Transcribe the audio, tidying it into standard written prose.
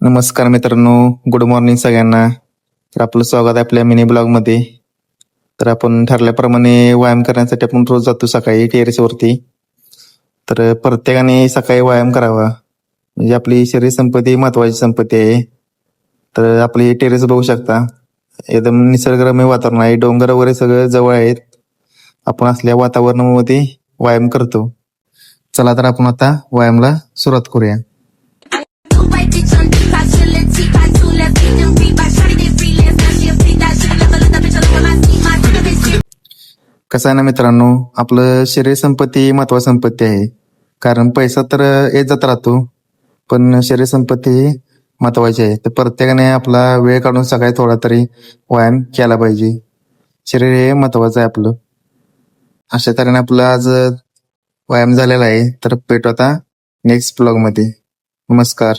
नमस्कार मित्रांनो, good morning सगळ्यांना. तर आपलं स्वागत आहे आपल्या मिनी ब्लॉग मध्ये. तर आपण ठरल्याप्रमाणे व्यायाम करण्यासाठी आपण रोज जातो सकाळी टेरेसवरती. तर प्रत्येकाने सकाळी व्यायाम करावा, म्हणजे आपली शरीर संपत्ती महत्वाची संपत्ती आहे. तर आपली टेरेस बघू शकता, एकदम निसर्गरम्य वातावरण आहे, डोंगर वगैरे सगळं जवळ आहेत. आपण असल्या वातावरणामध्ये व्यायाम करतो. चला तर आपण आता व्यायामला सुरुवात करूया. कसं आहे ना मित्रांनो, आपलं शरीर संपत्ती महत्वाची संपत्ती आहे. कारण पैसा तर येत जात राहतो, पण शरीर संपत्ती ही महत्वाची आहे. तर प्रत्येकाने आपला वेळ काढून सकाळी थोडा तरी व्यायाम केला पाहिजे. शरीर हे महत्वाचं आहे आपलं. अशा तऱ्हेने आपलं आज व्यायाम झालेला आहे. तर भेटू आता नेक्स्ट ब्लॉग मध्ये. नमस्कार.